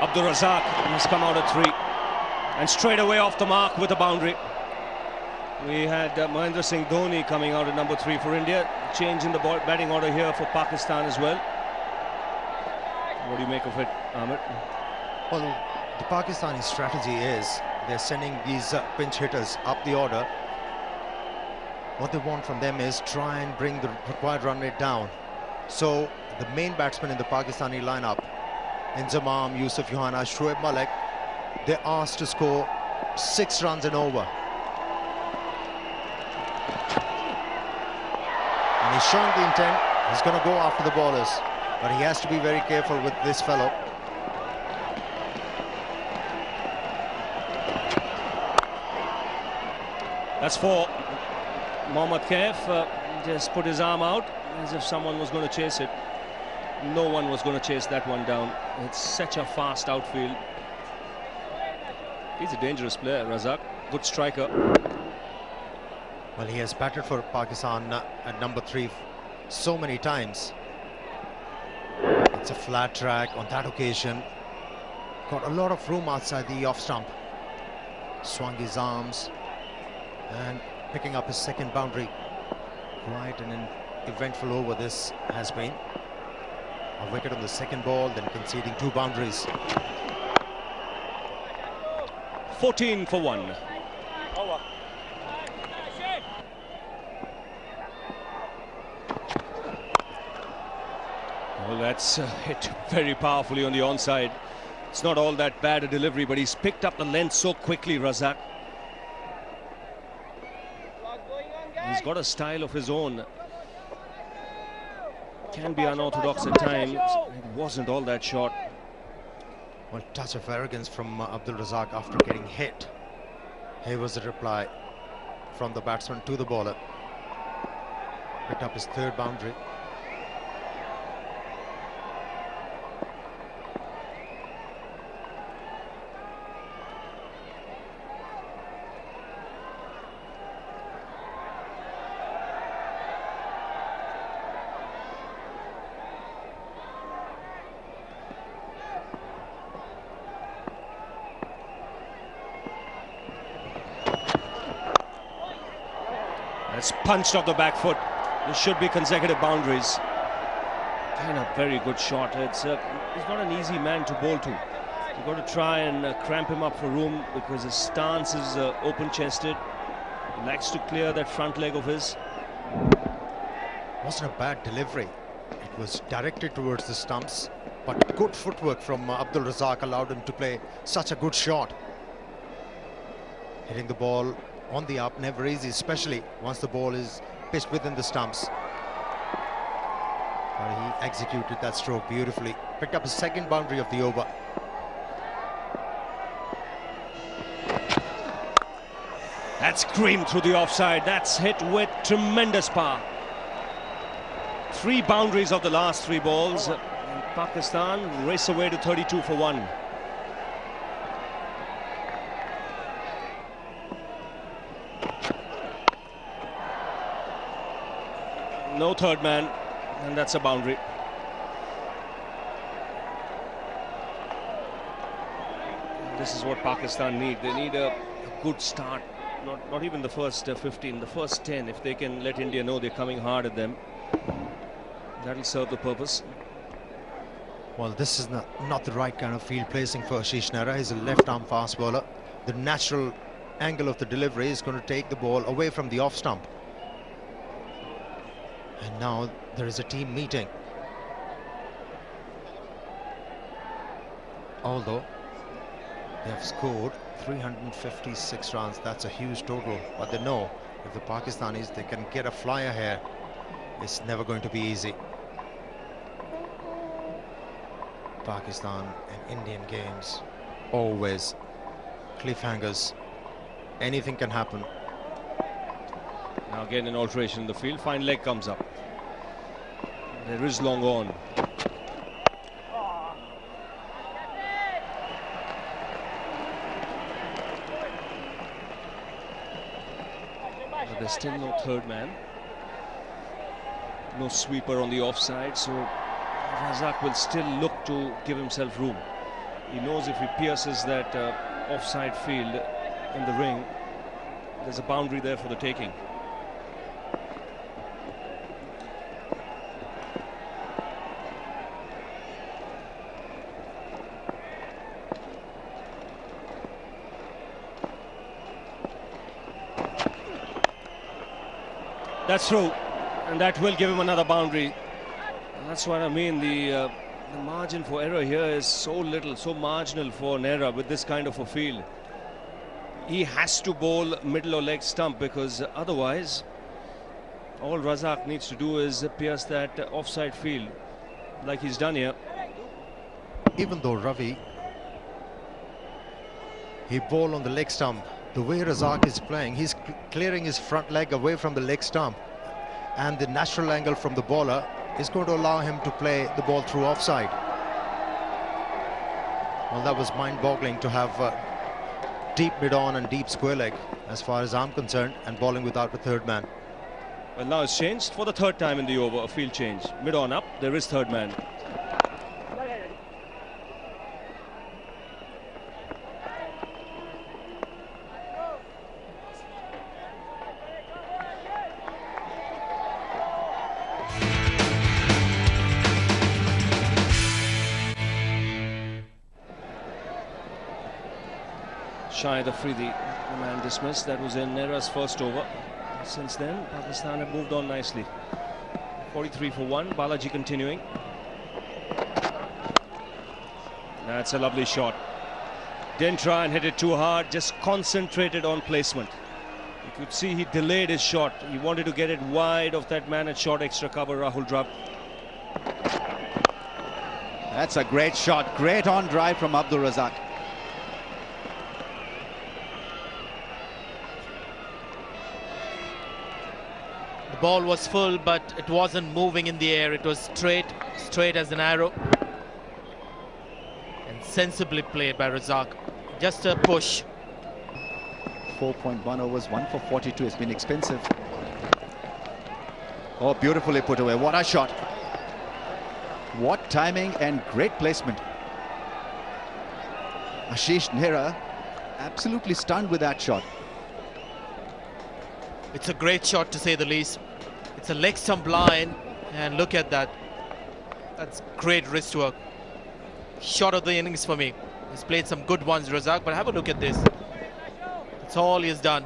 Abdul Razzaq has come out at 3 and straight away off the mark with a boundary. We had Mahendra Singh Dhoni coming out at number 3 for India. Change in the batting order here for Pakistan as well. What do you make of it, Ahmed? Well, the Pakistani strategy is they're sending these pinch hitters up the order. What they want from them is try and bring the required run rate down. So the main batsmen in the Pakistani lineup, Inzamam, Yusuf Yohana, Shoaib Malik, they're asked to score 6 runs and over. And he's showing the intent. He's going to go after the bowlers, but he has to be very careful with this fellow. That's 4. Mohammad Kaif just put his arm out as if someone was going to chase it. No one was going to chase that one down. It's such a fast outfield. He's a dangerous player, Razzaq. Good striker. Well, he has batted for Pakistan at number 3 so many times. It's a flat track on that occasion. Got a lot of room outside the off stump. Swung his arms and picking up his second boundary. Quite an eventful over this has been. A wicket on the second ball, then conceding 2 boundaries. 14 for 1. Well, that's hit very powerfully on the onside. It's not all that bad a delivery, but he's picked up the length so quickly, Razzaq. He's got a style of his own. Can be unorthodox at times. It wasn't all that short. Well, touch of arrogance from Abdul Razzaq after getting hit. Here was the reply from the batsman to the bowler. Picked up his 3rd boundary. It's punched off the back foot. There should be consecutive boundaries. And a very good shot. He's not an easy man to bowl to. You've got to try and cramp him up for room because his stance is open-chested. He likes to clear that front leg of his. Wasn't a bad delivery. It was directed towards the stumps, but good footwork from Abdul Razzaq allowed him to play such a good shot. Hitting the ball on the up, never easy, especially once the ball is pitched within the stumps. But he executed that stroke beautifully. Picked up his 2nd boundary of the over. That's creamed through the offside. That's hit with tremendous power. 3 boundaries of the last 3 balls. And Pakistan race away to 32 for 1. No 3rd man, and that's a boundary. This is what Pakistan need. They need a good start. Not even the first 15, the first 10. If they can let India know they're coming hard at them, that'll serve the purpose. Well, this is not the right kind of field placing for Ashish Nehra. He's a left-arm fast bowler. The natural angle of the delivery is going to take the ball away from the off stump. And now there is a team meeting. Although they have scored 356 runs, that's a huge total. But they know if the Pakistanis, they can get a flyer here, it's never going to be easy. Pakistan and Indian games, always cliffhangers. Anything can happen. Now again an alteration in the field. Fine leg comes up. There is long on. But there's still no 3rd man. No sweeper on the offside, so Razzaq will still look to give himself room. He knows if he pierces that offside field in the ring, there's a boundary there for the taking. That's through, and that will give him another boundary. That's what I mean. The margin for error here is so little, so marginal for Nehra with this kind of a field. He has to bowl middle or leg stump, because otherwise all Razzaq needs to do is pierce that offside field like he's done here. Even though Ravi, he bowled on the leg stump, the way Razzaq is playing, he's clearing his front leg away from the leg stump, and the natural angle from the bowler is going to allow him to play the ball through offside. Well, that was mind-boggling to have deep mid-on and deep square leg as far as I'm concerned, and bowling without a third man. Well, now it's changed for the third time in the over, a field change. Mid-on up, there is third man. Shahid Afridi, the man dismissed. That was in Nehra's first over. Since then, Pakistan have moved on nicely. 43 for 1. Balaji continuing. That's a lovely shot. Didn't try and hit it too hard, just concentrated on placement. You could see he delayed his shot. He wanted to get it wide of that man at short extra cover, Rahul Dravid. That's a great shot. Great on drive from Abdul Razzaq. The ball was full, but it wasn't moving in the air. It was straight as an arrow. And sensibly played by Razzaq. Just a push. 4.1 overs, 1 for 42. It's been expensive. Oh, beautifully put away. What a shot. What timing and great placement. Ashish Nehra absolutely stunned with that shot. It's a great shot, to say the least. It's a leg stump line, and look at that. That's great wrist work. Shot of the innings for me. He's played some good ones, Razzaq, but have a look at this. That's all he has done.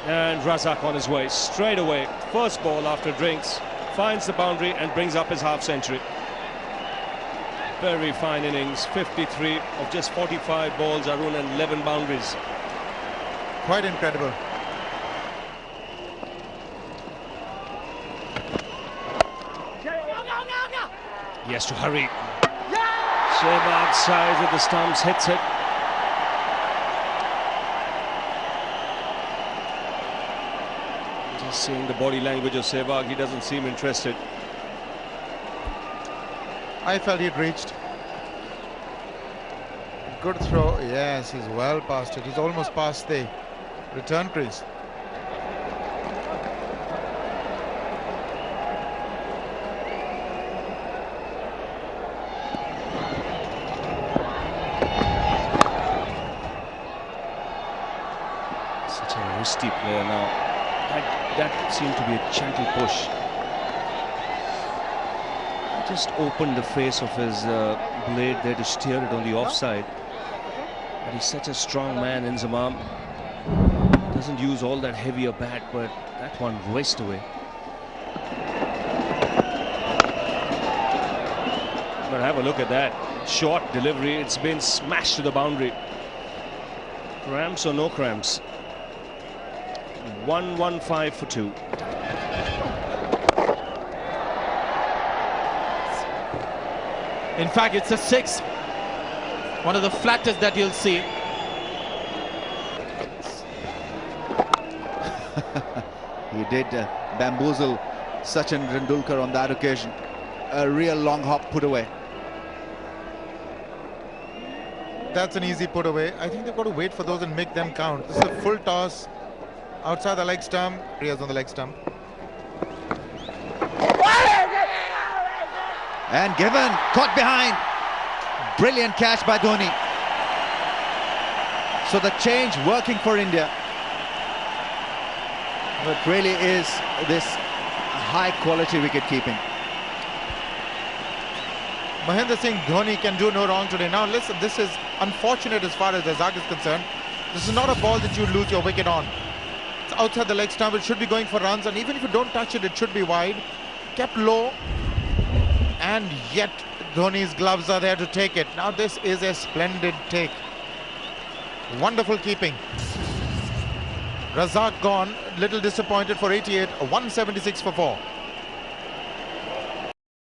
And Razzaq on his way, straight away. First ball after drinks, finds the boundary and brings up his half century. Very fine innings, 53 of just 45 balls, Arun, and 11 boundaries. Quite incredible. He has to hurry. Sehwag sides of the stumps, hits it. Just seeing the body language of Sehwag, he doesn't seem interested. I felt he'd reached. Good throw. Yes, he's well past it. He's almost past the return crease. Such a risky player now. That seemed to be a gentle push. Just opened the face of his blade there to steer it on the offside. But he's such a strong man, in Zamam. Doesn't use all that heavier bat, but that one raced away. But have a look at that. Short delivery. It's been smashed to the boundary. Cramps or no cramps? 115 for 2. In fact, it's a 6. One of the flattest that you'll see. He did bamboozle Sachin Tendulkar on that occasion. A real long hop put away. That's an easy put away. I think they've got to wait for those and make them count. This is a full toss outside the leg stump. Riaz on the leg stump. And given, caught behind. Brilliant catch by Dhoni. So the change working for India. But really is this high quality wicket keeping. Mahendra Singh Dhoni can do no wrong today. Now listen, this is unfortunate as far as Razzaq is concerned. This is not a ball that you lose your wicket on. It's outside the leg stump. It should be going for runs, and even if you don't touch it, it should be wide. Kept low, and yet Dhoni's gloves are there to take it. Now this is a splendid take. Wonderful keeping. Razzaq gone, little disappointed for 88, 176 for 4.